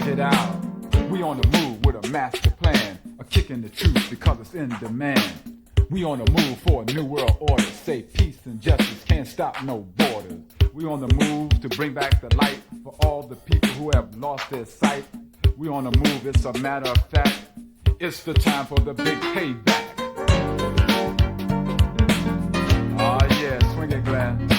check it out. We on the move with a master plan, a kick in the truth because it's in demand. We on the move for a new world order, say peace and justice can't stop no borders. We on the move to bring back the light for all the people who have lost their sight. We on the move, it's a matter of fact. It's the time for the big payback. Oh yeah, swing it, Glenn.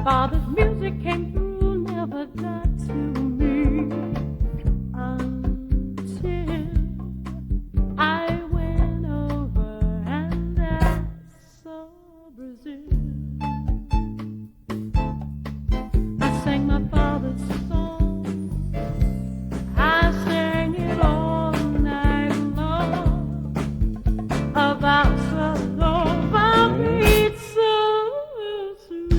father's music came through, never got to me until I went over and I saw Brazil. I sang my father's song, I sang it all night long about the love I made so sweet.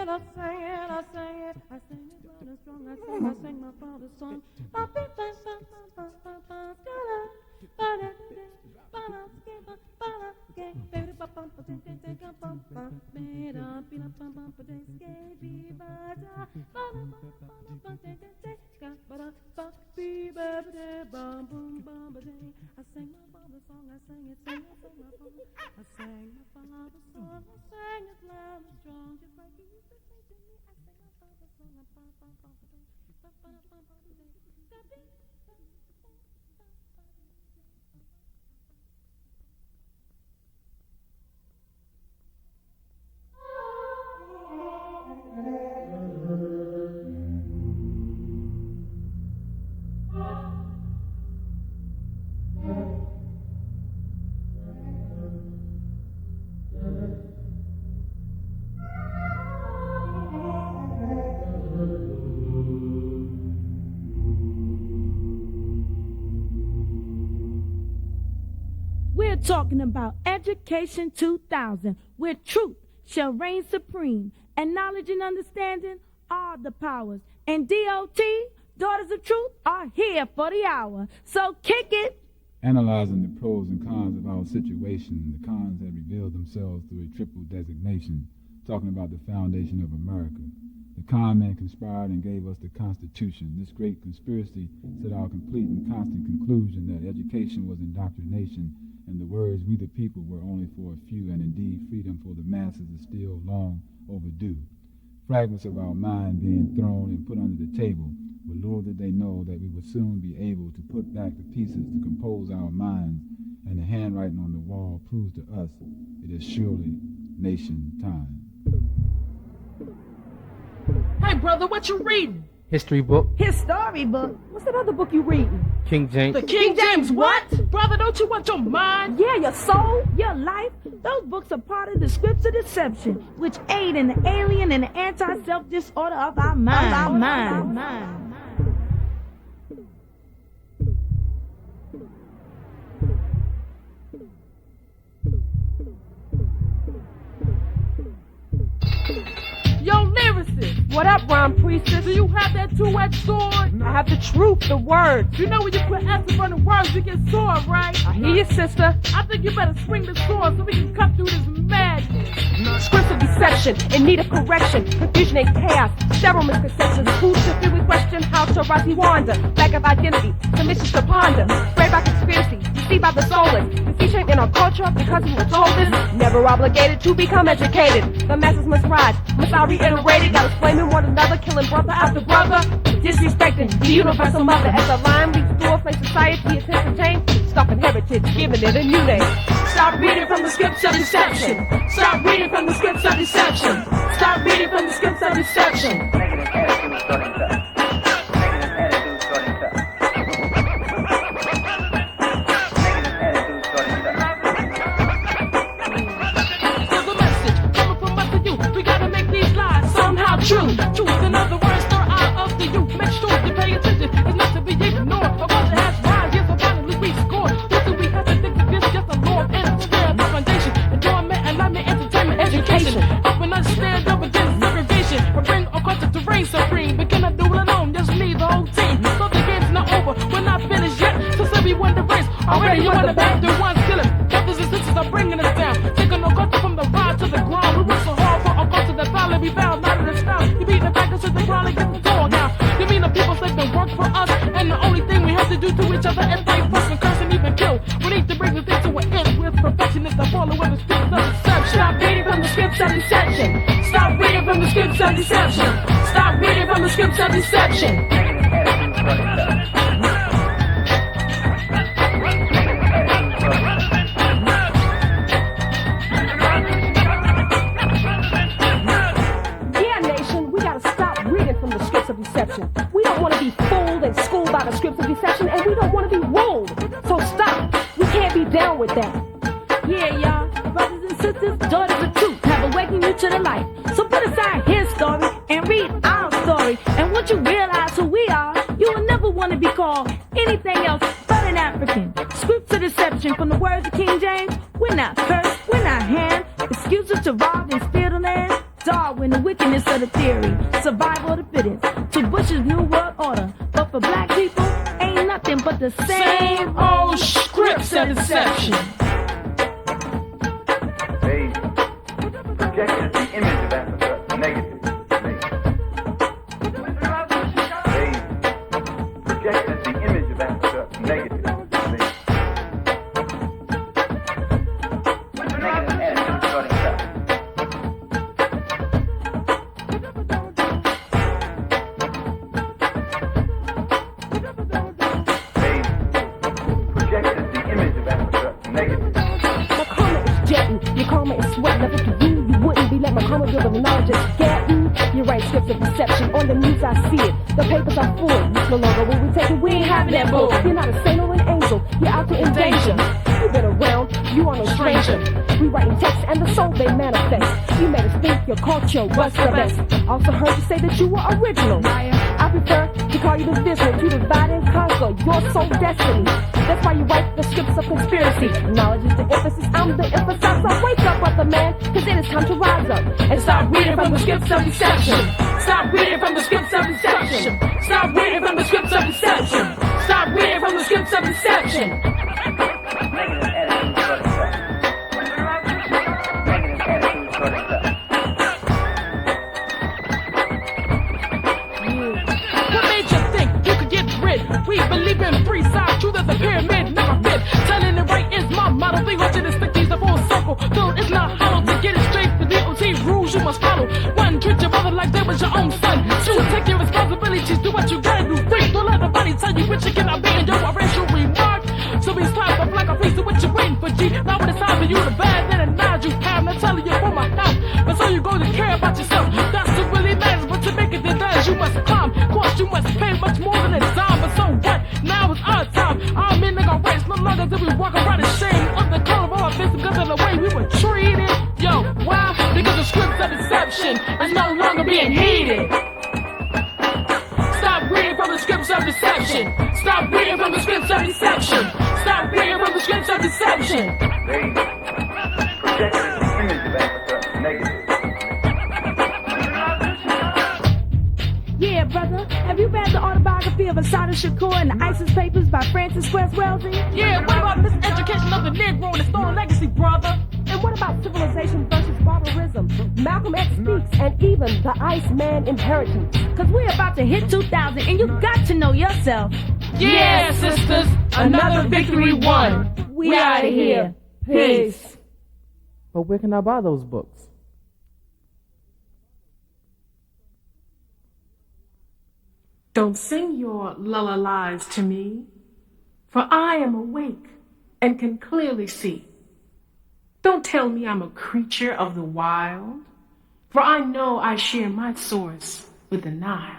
my father's song. We're talking about Education 2000, where truth shall reign supreme, and knowledge and understanding are the powers. And DOT, Daughters of Truth, are here for the hour. So kick it. Analyzing the pros and cons of our situation, the cons have revealed themselves through a triple designation, talking about the foundation of America. The con man conspired and gave us the Constitution. This great conspiracy said our complete and constant conclusion that education was indoctrination, and the words "we the people" were only for a few, and indeed freedom for the masses is still long overdue. Fragments of our mind being thrown and put under the table, but little did they know that we would soon be able to put back the pieces to compose our minds, and the handwriting on the wall proves to us it is surely nation time. Hey, brother, what you reading? History book. His story book. What's that other book you reading? King James. The King James what? Brother, don't you want your mind? Yeah, your soul, your life. Those books are part of the scripts of deception, which aid in the alien and the anti-self disorder of our mind. Yo, lyricist. What up, rhyme priestess? Do you have that two-edged sword? I have the truth, the words. You know when you put S in front of words, you get sore, right? I hear you, sister. I think you better swing the sword so we can cut through this madness. Scripts of deception, in need of correction. Confusion and chaos, several misconceptions. Who should be we question? How to rise we wander? Lack of identity, commissions to ponder. Sprayed by conspiracy, deceived by the soulless. Confusion in our culture because we were told this. Never obligated to become educated. The masses must rise, must I reiterate it? Gotta flaming one another, killing brother after brother. Disrespecting the universal mother. As the line leads through a place society attempts to change. Stopping heritage, giving it a new name. Stop reading from the scripts of deception. Stop reading from the scripts of deception. Stop reading from the scripts of deception. There's a message coming from us to you. We gotta make these lies somehow true. Truth, in other words, third eye of the youth. Make sure you pay attention. It's not to be ignored. A bunch of hash rise, yes, finally we scored. What do we have to think of this? Just a Lord and a square, the foundation. Enjoyment, alignment, entertainment, education. Help and understand up against segregation. And bring our culture to reign supreme. We cannot do it alone, just me, the whole team. So the game's not over, we're not finished yet. So say we won the race. Already you won the back, the ones killing. Brothers and sisters are bringing us down. Taking our culture from the ride to the ground. We work so hard for our culture that finally we found out of the style. You beat the back and sit the ground and get the door now. You mean the people say they work for us, and the only thing we have to do to each other is fight, fuss, and curse, and even kill. We need to bring the thing to an end with perfectionists that follow in the scripts of deception. Stop reading from the scripts of deception. Stop reading from the scripts of deception. Stop reading from the scripts of deception. Deception. We don't want to be fooled and schooled by the scripts of deception, and we don't want to be ruled. So stop. We can't be down with that. Yeah, y'all, brothers and sisters, daughters of truth, have awakened you to the light. So put aside his story and read our story. And once you realize who we are, you will never want to be called anything else but an African. Scripts of deception from the words of King James. We're not cursed, we're not hand. Excuses to rob and steal the land. Darwin, the wickedness of the theory, survival of the fittest, to Bush's New World Order. But for black people, ain't nothing but the same old scripts of deception. They projected the image of Africa negative. They projected the image of Africa negative. Scripts of deception on the news, I see it. The papers are full. No longer will we take it. We ain't having that bull. You're not a saint or an angel. You're out to endanger. You've been around. You are no stranger. Rewriting text and the soul they manifest. You made us think your culture was the best. Also heard you say that you were original. I prefer to call you the vision to divide and conquer your soul destiny. That's why you write the scripts of conspiracy. Knowledge is the emphasis. I'm the emphasis. So wake up, brother man, cause it is time to rise up and start reading from the scripts of deception. Stop reading from the scripts of deception. Stop reading from the scripts of deception. Stop reading from the scripts of deception. What made you think you could get rid? We believe in free side truth as the pyramid never fit. Telling it right is my motto. We want you to stick these the full circle. Though it's not hollow to get it straight. The DOT rules you must follow. One, treat your mother like they was your own son. Two, take your responsibilities, do what you gotta do. Three, don't let nobody tell you what you cannot be in your racial remark. So we slap up like a piece of what you waiting for, G. Now when it's time for you to bad, then a nod you have. Not telling you for my help, but so you go to care about yourself. That's what really matters, but to make it then does, you must climb. Course you must pay much more than a dime, but so what? Now it's our time. Our men they gon' race, no longer do we walk around ashamed of the color of our face because of the way we were treated. Yo, why? Because the scripts of deception is no longer being heeded. Stop reading from the scripts of deception. Stop reading from the scripts of deception. Stop reading from the scripts of deception. They projected the image of Africa negative. Yeah, brother. Have you read the autobiography of Assata Shakur and the ISIS Papers by Francis West Wellesley? Yeah, what about miseducation of the Negro and the stolen legacy, brother? And what about civilization versus barbarism? Malcolm X speaks, and even the Iceman inheritance. Cause we're about to hit 2000 and you got to know yourself. Yeah, sisters, another victory won. We out of here. Peace. But where can I buy those books? Don't sing your lullabies to me, for I am awake and can clearly see. Don't tell me I'm a creature of the wild, for I know I share my source with the Nile.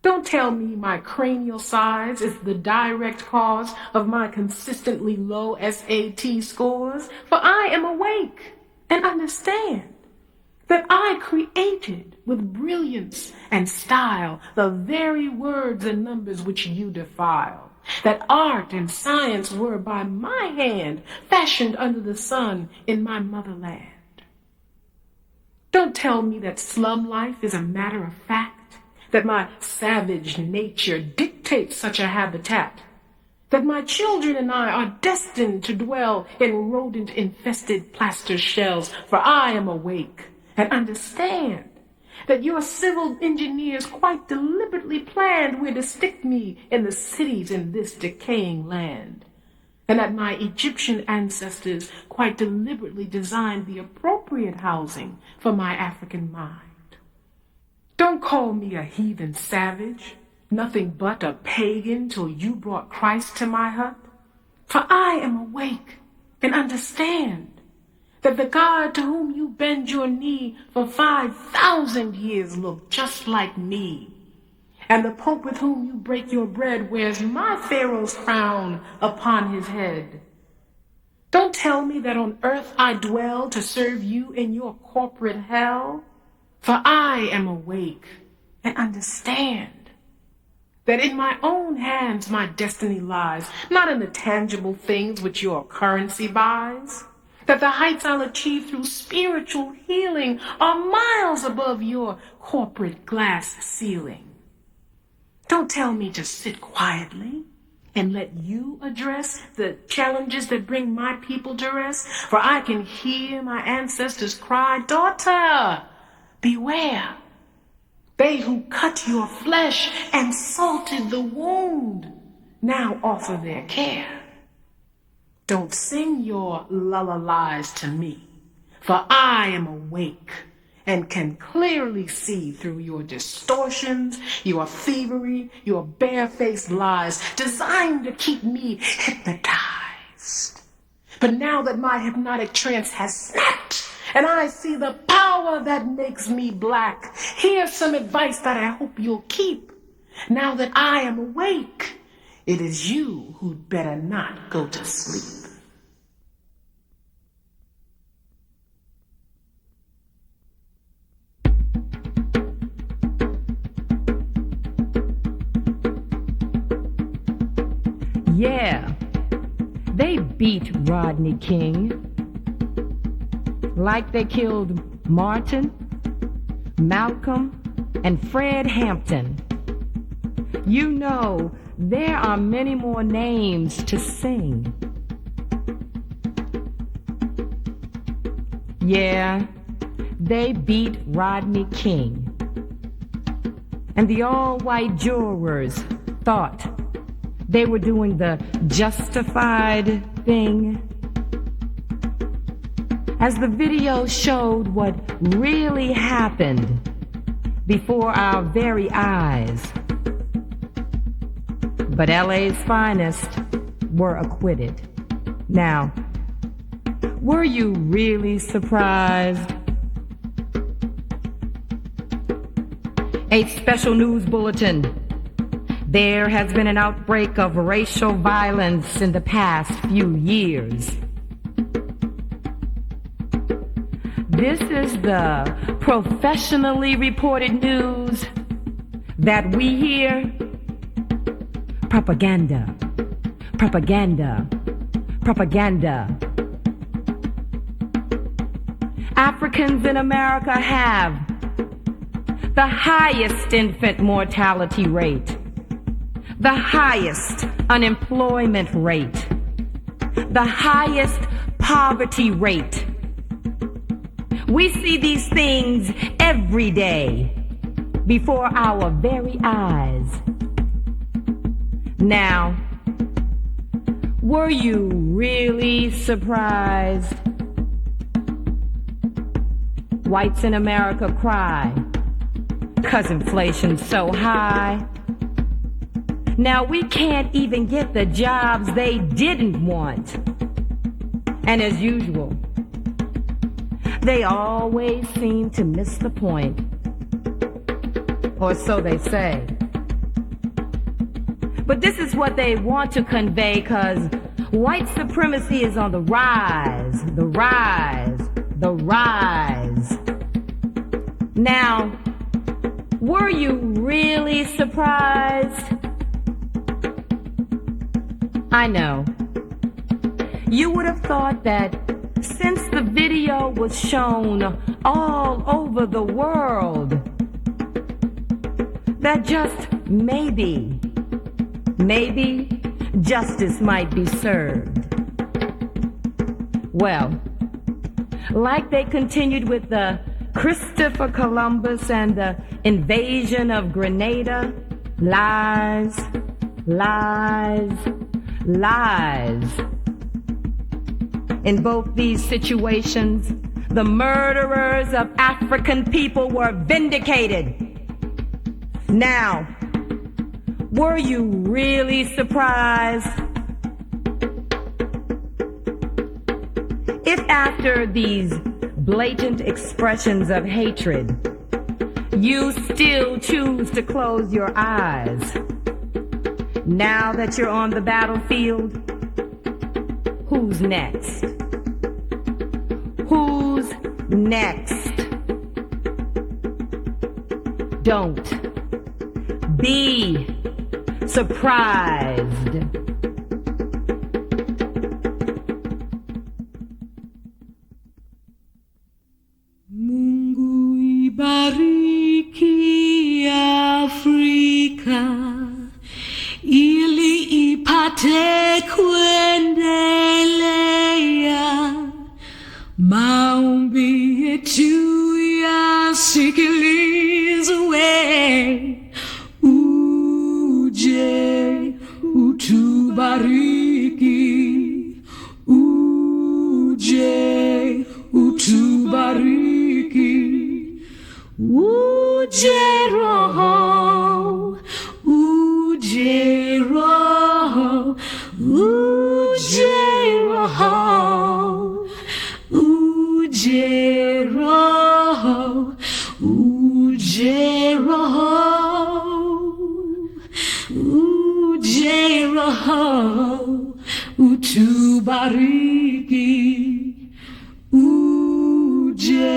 Don't tell me my cranial size is the direct cause of my consistently low SAT scores, for I am awake and understand that I created with brilliance and style the very words and numbers which you defile. That art and science were by my hand fashioned under the sun in my motherland. Don't tell me that slum life is a matter of fact, that my savage nature dictates such a habitat, that my children and I are destined to dwell in rodent-infested plaster shells, for I am awake and understand that your civil engineers quite deliberately planned where to stick me in the cities in this decaying land, and that my Egyptian ancestors quite deliberately designed the appropriate housing for my African mind. Don't call me a heathen savage, nothing but a pagan till you brought Christ to my hut, for I am awake and understand that the God to whom you bend your knee for 5,000 years looked just like me, and the Pope with whom you break your bread wears my Pharaoh's crown upon his head. Don't tell me that on earth I dwell to serve you in your corporate hell, for I am awake and understand that in my own hands my destiny lies, not in the tangible things which your currency buys. that the heights I'll achieve through spiritual healing are miles above your corporate glass ceiling. Don't tell me to sit quietly and let you address the challenges that bring my people duress, for I can hear my ancestors cry, "Daughter, beware. They who cut your flesh and salted the wound now offer their care. Don't sing your lullabies to me, for I am awake and can clearly see through your distortions, your thievery, your barefaced lies designed to keep me hypnotized. But now that my hypnotic trance has snapped and I see the power that makes me black, here's some advice that I hope you'll keep. Now that I am awake, it is you who'd better not go to sleep. Yeah, they beat Rodney King like they killed Martin, Malcolm, and Fred Hampton. You know, there are many more names to sing. Yeah, they beat Rodney King. And the all-white jurors thought they were doing the justified thing. As the video showed what really happened before our very eyes. But LA's finest were acquitted. Now, were you really surprised? A special news bulletin. There has been an outbreak of racial violence in the past few years. This is the professionally reported news that we hear. Propaganda, propaganda, propaganda. Africans in America have the highest infant mortality rate, the highest unemployment rate, the highest poverty rate. We see these things every day before our very eyes. Now, were you really surprised? Whites in America cry 'cause inflation's so high. Now we can't even get the jobs they didn't want. And as usual, they always seem to miss the point. Or so they say. But this is what they want to convey, 'cause white supremacy is on the rise, the rise, the rise. Now, were you really surprised? I know. You would have thought that since the video was shown all over the world, that just maybe justice might be served. Well, like they continued with the Christopher Columbus and the invasion of Grenada, lies, lies, lies. In both these situations, the murderers of African people were vindicated. Now, were you really surprised? If after these blatant expressions of hatred, you still choose to close your eyes, now that you're on the battlefield, who's next? Who's next? Don't be surprised. ili ipate kuendelea. Maombi yetu yasikilizwe, uje utubariki, uje utubariki. Uje Roho, uje Roho, uje Roho, uje Roho, uje Roho, uje Roho, utubariki, uje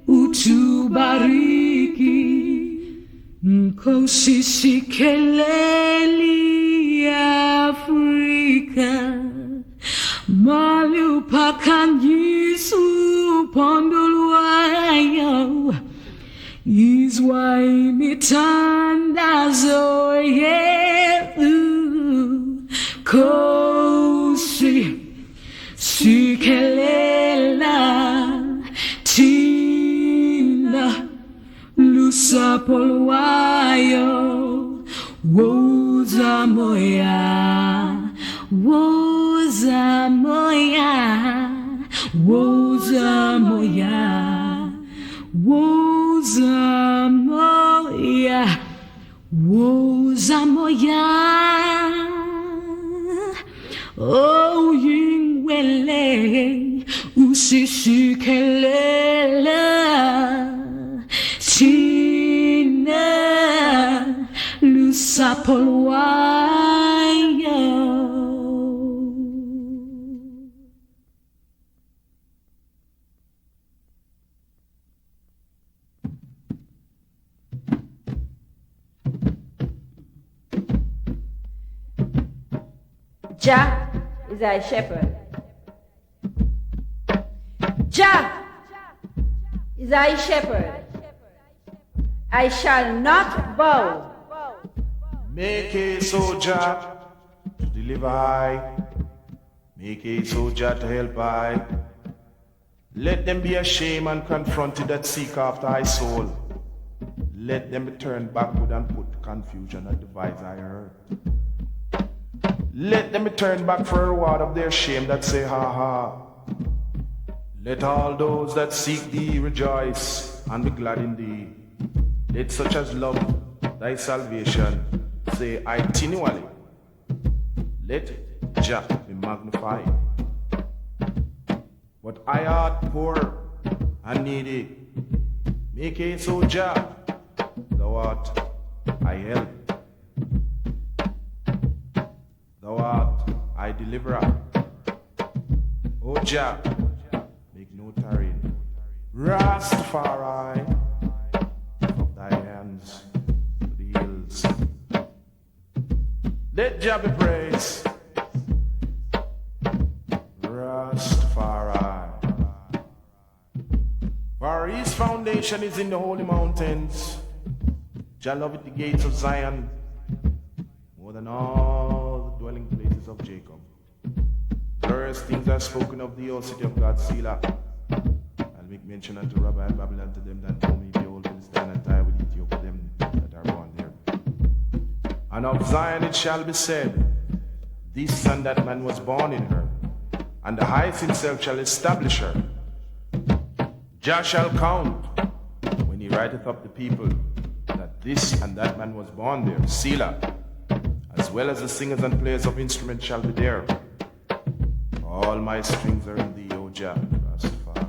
utubariki. Nkosi sikeleli Afrika, mali upakanyisu pondolwayo, izwa imitandazo yetu. Kosi sikelela tina lusapolwayo, woza moya, woza moya, woza moya, woza moya, woza moya. Oh, yingwele usisikelela tina lusapolwayo. Jah is thy shepherd. Jah is thy shepherd. I shall not bow. Make a soldier to deliver I. Make a soldier to help I. Let them be ashamed and confronted that seek after thy soul. Let them be turned backward and put confusion and devise I heard. Let them be turned back for a reward of their shame that say, ha ha. Let all those that seek thee rejoice and be glad in thee. Let such as love thy salvation say continually. Let Jah be magnified. But I art poor and needy. Make it so Jah, thou art I help. Thou art I deliverer. O Jah, make no tarrying. Rastafari, of thy hands to the hills. Let Jah be praised. Rastafari. For his foundation is in the holy mountains. Jah loveth the gates of Zion more than all the dwelling places of Jacob. Glorious things are spoken of thee, O city of God, Selah. I'll make mention unto Rabbi and Babylon to them that know me, behold, Philistine and Tyre with Ethiopia, them that are born there. And of Zion it shall be said, this and that man was born in her, and the highest himself shall establish her. Jah shall count when he writeth up the people that this and that man was born there, Selah, as well as the singers and players of instruments shall be there. All my strings are in thee, O Jah, Rastafari.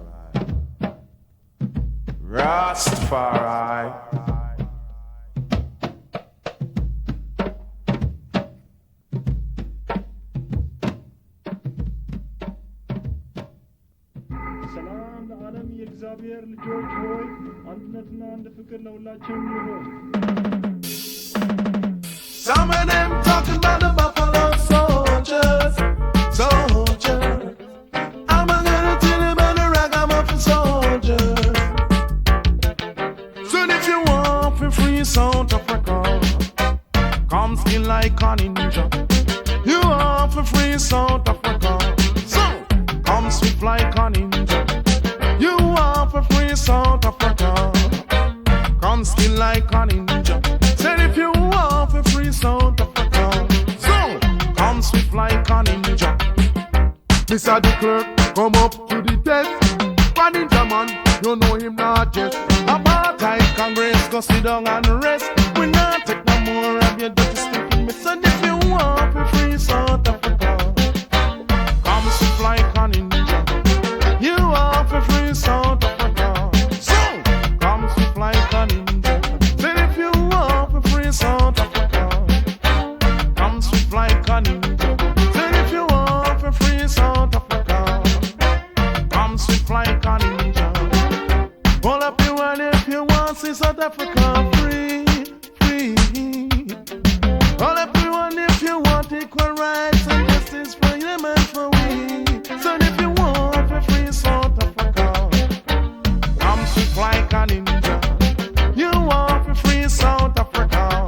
Rastafari. ሰላም ለዓለም የእግዚአብሔር ልጆች ሆይ አንድነትና አንድ ፍቅር ለሁላችን ይሁን። Some of them talking about the Buffalo Soldiers, soldiers. I'm gonna tell you about the ragamuffin soldiers. So if you want for free South Africa, South Africa. Come skin like a ninja. Said if you want for free South Africa, so come swift like a ninja. Mr. the clerk, come up to the desk. One ninja man, you know him not just. Apartheid Congress, go sit down and rest. We not take no more of your dirty stuff in me. So if you want for free South Africa, come swift like a ninja. You want for free South Africa, so come swift like a ninja. Then if you want for free South Africa, come swift like a ninja. Then if you want for free South Africa, come swift like a ninja. All up you want if you want see South Africa free, free. All up you want if you want equal rights and justice for them and for we. So if you want for free South Africa, come swift like a ninja. You want for free South Africa,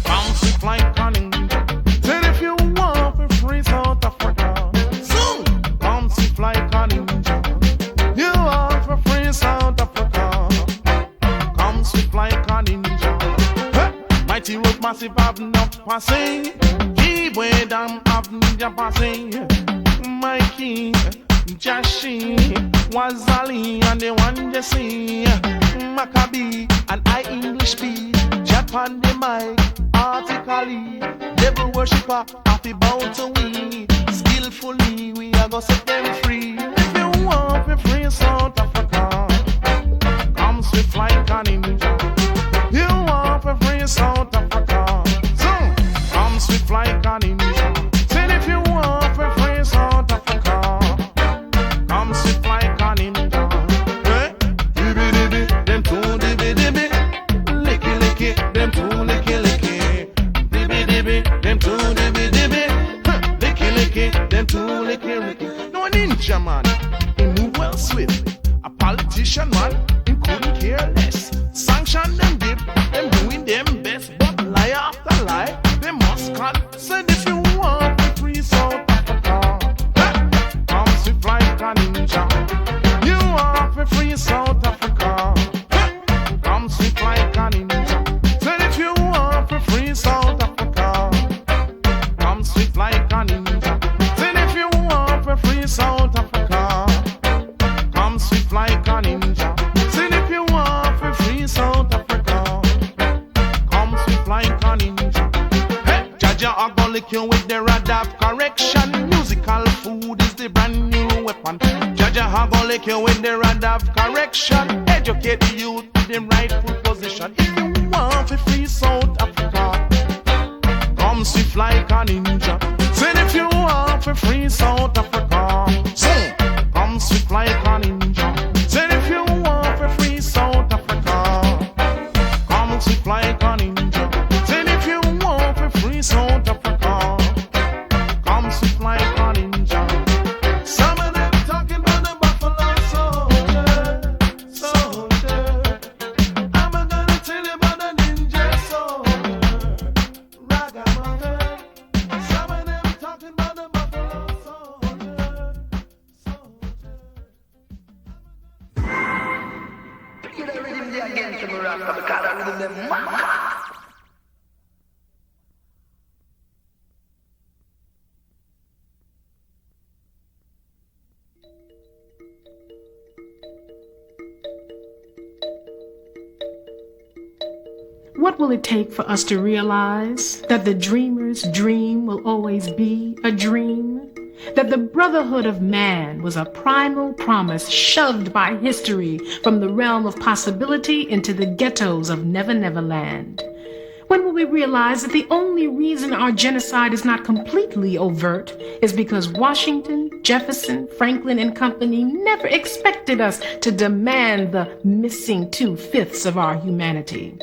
come swift like a ninja. Then if you want for free South Africa, so come swift like a ninja. You want for free South Africa, come swift like a ninja. Hey, mighty road massive have enough passing. Keep way down have ninja passing. Mikey, Jashi, Wazali, and the one they see. Maccabi, and I English B. Japan the mic, artically. Devil worshipper, happy bow to we. Skillfully, we are gonna set them free. If you want for free South Africa, come swift like a ninja. You want for free South Africa, so come swift like a ninja. Then if you want for free South Africa, come swift like a ninja. Hey, dibby dibby, them two dibby dibby, licky licky, them two licky licky, dibby dibby, them two dibby dibby, licky licky, them two licky licky. No ninja man, he move well swift. A politician man, he couldn't care less. Sanction them dip, them doing them best, but lie after lie, they must cut. Said if you want to free South Africa, come swift like a ninja. You want to free South Africa, come swift like a ninja. Said if you want to free South Africa, come swift like a ninja. Said if you want to free South Africa, come swift like a ninja. Said if you want to free South Africa, come swift like a ninja. Hey, Jaja, I'm gonna lick you with the rod of correction. Musical food is the brand new weapon. Jaja, I'm gonna lick you with the rod of correction. Educate the youth to the rightful position. If you want to free South Africa, come swift like a ninja. Said if you want to free South Africa, so come swift like a ninja. Said if you want to free South Africa, come swift like a ninja. Said if you want to free South Africa, come swift like a ninja. Some of them talking about the Buffalo Soldier, soldier. I'm gonna tell you about the ninja soldier, ragamuffin. Some of them talking about the Buffalo Soldier, soldier. You know, rhythm there again to me, Rasta, because I rhythm them mama. What will it take for us to realize that the dreamer's dream will always be a dream? That the brotherhood of man was a primal promise shoved by history from the realm of possibility into the ghettos of Never Never Land? When will we realize that the only reason our genocide is not completely overt is because Washington, Jefferson, Franklin, and company never expected us to demand the missing 2/5 of our humanity?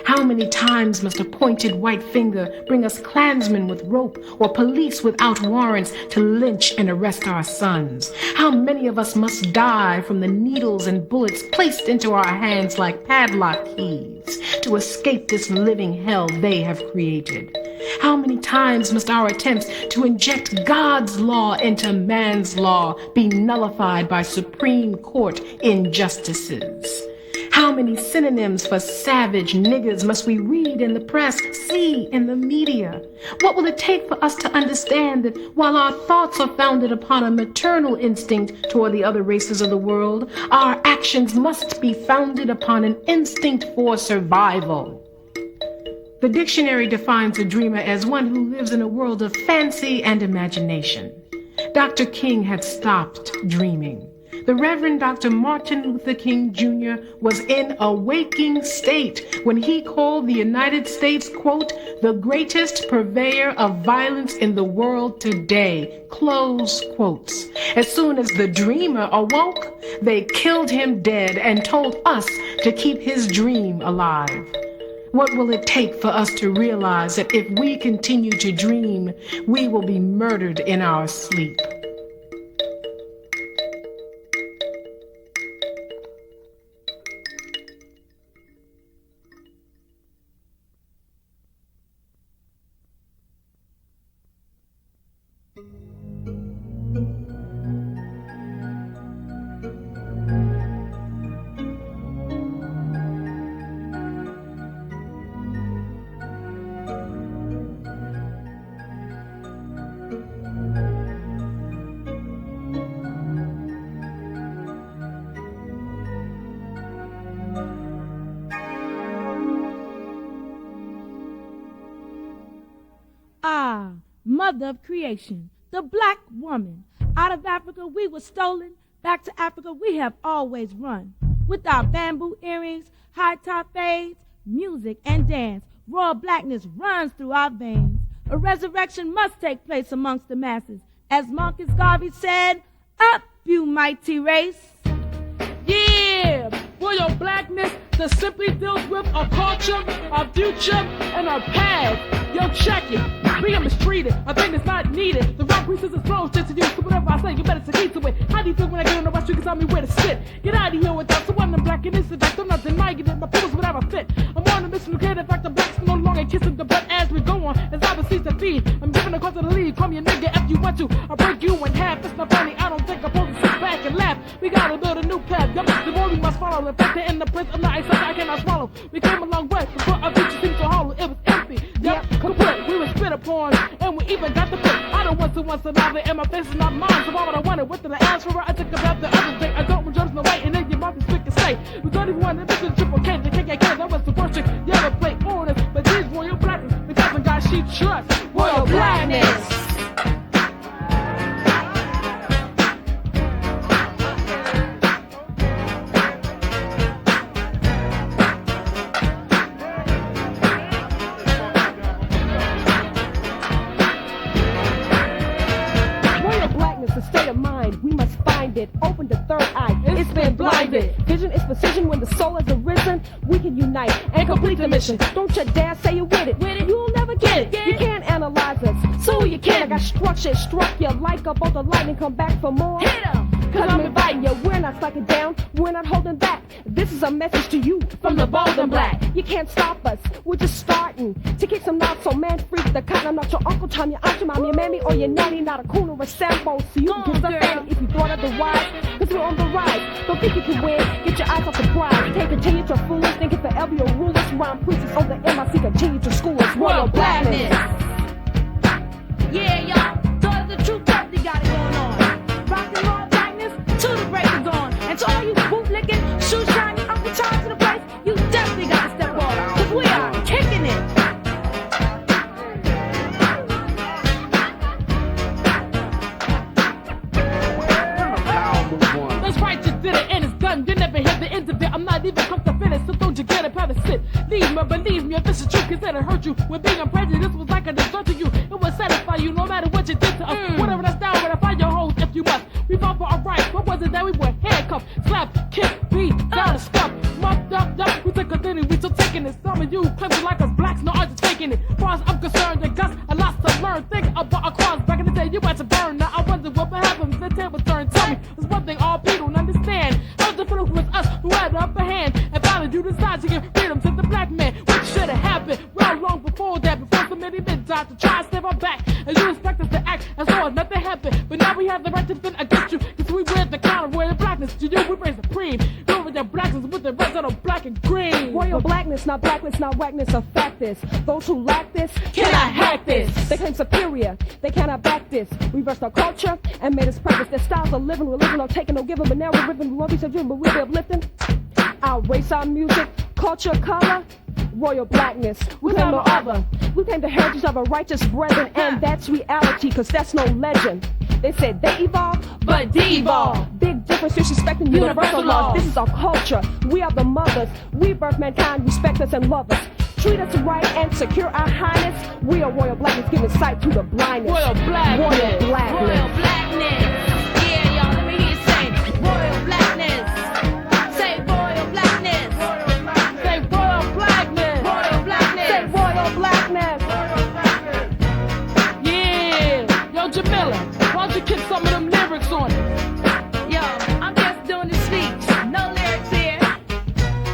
How many times must a pointed white finger bring us Klansmen with rope or police without warrants to lynch and arrest our sons? How many of us must die from the needles and bullets placed into our hands like padlock keys to escape this living hell they have created? How many times must our attempts to inject God's law into man's law be nullified by Supreme Court injustices? How many synonyms for savage niggers must we read in the press, see in the media? What will it take for us to understand that while our thoughts are founded upon a maternal instinct toward the other races of the world, our actions must be founded upon an instinct for survival? The dictionary defines a dreamer as one who lives in a world of fancy and imagination. Dr. King had stopped dreaming. The Reverend Dr. Martin Luther King Jr. was in a waking state when he called the United States, quote, the greatest purveyor of violence in the world today, close quotes. As soon as the dreamer awoke, they killed him dead and told us to keep his dream alive. What will it take for us to realize that if we continue to dream, we will be murdered in our sleep? Mother of creation, the black woman. Out of Africa we were stolen, back to Africa we have always run. With our bamboo earrings, high-top fades, music and dance, royal blackness runs through our veins. A resurrection must take place amongst the masses. As Marcus Garvey said, up you mighty race. Yeah, royal blackness that simply deals with our culture, our future, and our past. Yo, check it. Being mistreated, I think it's not needed. The rock priestess is close just to you, so whatever I say, you better succeed to it. How do you feel when I get on the right street? Tell me where to sit. Get out of here without someone in black and this fact. I'm not denying it, my people's would have a fit. I'm on a mission to create the fact that blacks no longer kissing the butt as we go on. As I cease to feed, I'm giving a call to the lead. Call me a nigga if you want to. I'll break you in half. It's not funny, I don't think I'm supposed to sit back and laugh. We gotta build a new path. Yup, the more we must follow. The fact that in the prince of night, something I cannot swallow. We came a long way, but our future seems so hollow. It was empty. Yep, complete. We were spit upon, and we even got the pick. I don't want to once another, and my face is not mine. So why would I want it? What did I ask for? I took about the other thing. I don't rejoice in the way, and then your mouth is quick and say. We don't even want to visit the triple K, the KKK. That was the first trick you ever played on us. But these royal blackness, because of God she trusts. Royal blackness. Open the third eye, it's been blinded. Vision is precision when the soul has arisen. We can unite and complete the mission. Don't you dare say you're with it. You'll never get it. You can't analyze us, so you can't. I got structure, struck you like a bolt of lightning. Come back for more. Hit 'em. Cause I'm inviting you, we're not slacking down, we're not holding back. This is a message to you from the bold and black. You can't stop us, we're just starting to kick some knots, so man freak the cotton. I'm not your uncle Tom, your aunt, your mom, your mammy, or your nanny. Not a coon or a sample, so you can get us if you thought otherwise. Cause we're on the rise, don't think you can win. Get your eyes off the prize, take continue to fool us. Think it's forever your rulers. Rhyme preachers on the MIC, continue to school us. Royal blackness. Yeah, y'all, daughters of truth, definitely got it going on. Rock and roll blackness to the break of dawn. And to all you bootlicking, shoe shining, Uncle Charles to the place, you definitely got to step on. Cause we are kicking it. That's right, you did it and it's done. You never hit the end of it. I'm not even come to finish, so don't you get it, probably sit. Leave me, believe me, if this is true, cause it hurt you. When being prejudiced was like a dessert to you. It would satisfy you no matter what you did to us. Whatever that's down, but I find your hoes if you must. We fought for our rights. What was it that we were handcuffed? Slap, kick, beat, down the stuff. Muffed up, we took a dinner, we still taking it. Some of you claim like us blacks, no, I'm just taking it. As far as I'm concerned, and Gus, a lot to learn. Think about our cross back in the day, you had to burn. Now I wonder what would happen if the table turned. Tell me, there's one thing all people don't understand. How different was us who had the upper hand. And finally you decide to give freedom to the black man, which should have happened well long before that. Before so many men died have the right to defend against you, cause we wear the crown of royal blackness. To you, we reign supreme. Go with your blackness with the rest of the black and green. Royal blackness, not blacklist, not whackness, a fact this. Those who lack this cannot hack this. They claim superior, they cannot back this. Reversed our culture and made us practice their styles of living. We're living on taking, no giving, but now we're ripping. We won't be so driven, but we'll be uplifting. Our race, our music, culture, color, royal blackness. We claim no other. We claim the heritage of our righteous brethren, and that's reality, cause that's no legend. They said they evolve, but de-evolve. Big difference, disrespecting universal laws. This is our culture. We are the mothers. We birth mankind, respect us and love us. Treat us right and secure our highness. We are royal blackness, giving sight to the blindness. Royal blackness. Royal blackness. Royal blackness. Yeah, y'all, let me hear you say royal blackness. Say royal blackness. Royal blackness. Say royal blackness. Royal blackness. Say royal blackness. Royal blackness. Yeah. Yo, Jamila, why don't you kick some of them lyrics on it? Yo, I'm just doing the speech. No lyrics here.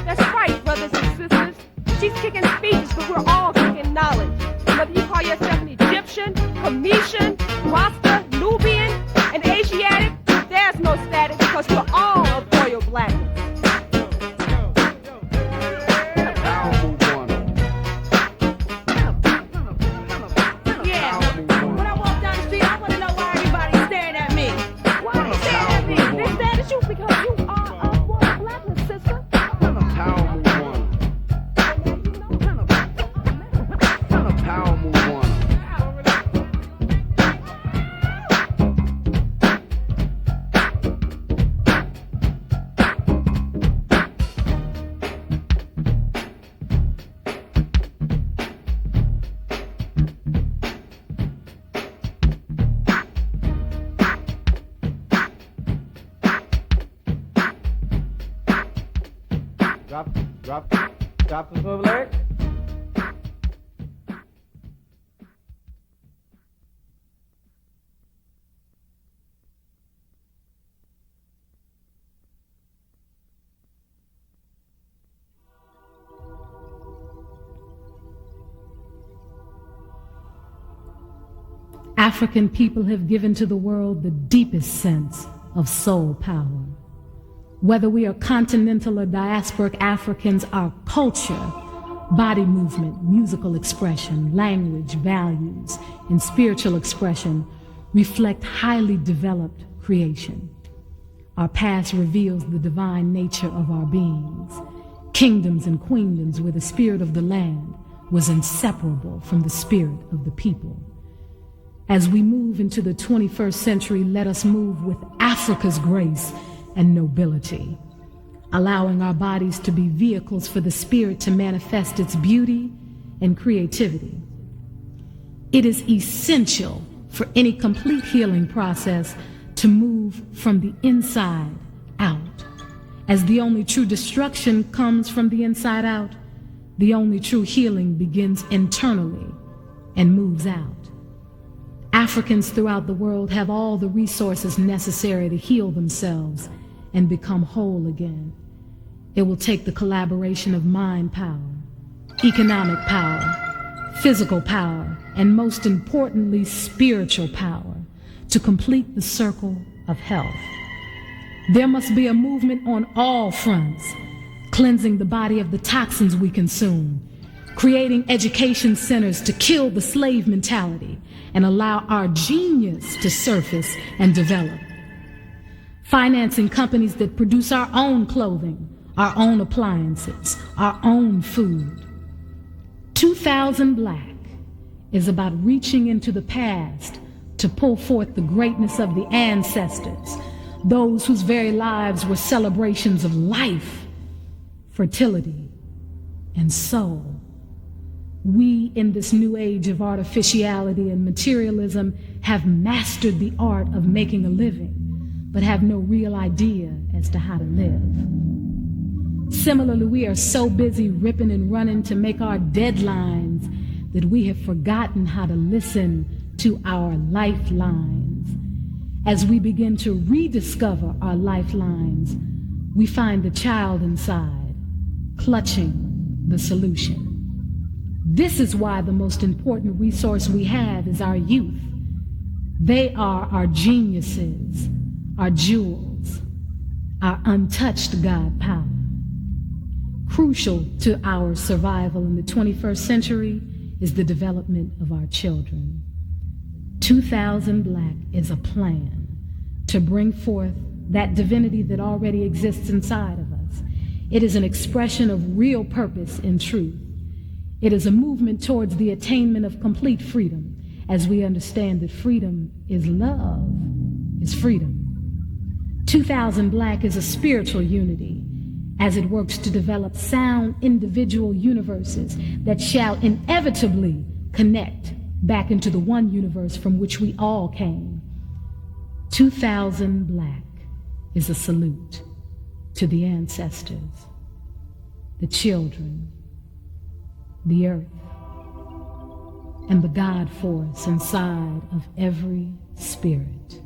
That's right, brothers and sisters. She's kicking speeches, but we're all kicking knowledge. Whether you call yourself an Egyptian, Cometian, Rasta, Nubian, an Asiatic, there's no status because we're all of royal blackness. Yeah, when I walk down the street, I want to know why everybody's staring at me. Why are they staring at me? They staring at you because you are of royal blackness, sister. Drop the swivel lyric. African people have given to the world the deepest sense of soul power. Whether we are continental or diasporic Africans, our culture, body movement, musical expression, language, values, and spiritual expression reflect highly developed creation. Our past reveals the divine nature of our beings. Kingdoms and queendoms where the spirit of the land was inseparable from the spirit of the people. As we move into the 21st century, let us move with Africa's grace and nobility, allowing our bodies to be vehicles for the spirit to manifest its beauty and creativity. It is essential for any complete healing process to move from the inside out. As the only true destruction comes from the inside out, the only true healing begins internally and moves out. Africans throughout the world have all the resources necessary to heal themselves and become whole again. It will take the collaboration of mind power, economic power, physical power, and most importantly, spiritual power to complete the circle of health. There must be a movement on all fronts, cleansing the body of the toxins we consume, creating education centers to kill the slave mentality and allow our genius to surface and develop. Financing companies that produce our own clothing, our own appliances, our own food. 2000 Black is about reaching into the past to pull forth the greatness of the ancestors, those whose very lives were celebrations of life, fertility, and soul. We, in this new age of artificiality and materialism, have mastered the art of making a living, but have no real idea as to how to live. Similarly, we are so busy ripping and running to make our deadlines that we have forgotten how to listen to our lifelines. As we begin to rediscover our lifelines, we find the child inside, clutching the solution. This is why the most important resource we have is our youth. They are our geniuses, our jewels, our untouched God power. Crucial to our survival in the 21st century is the development of our children. 2000 Black is a plan to bring forth that divinity that already exists inside of us. It is an expression of real purpose and truth. It is a movement towards the attainment of complete freedom, as we understand that freedom is love, is freedom. 2000 Black is a spiritual unity, as it works to develop sound individual universes that shall inevitably connect back into the one universe from which we all came. 2000 Black is a salute to the ancestors, the children, the earth, and the God force inside of every spirit.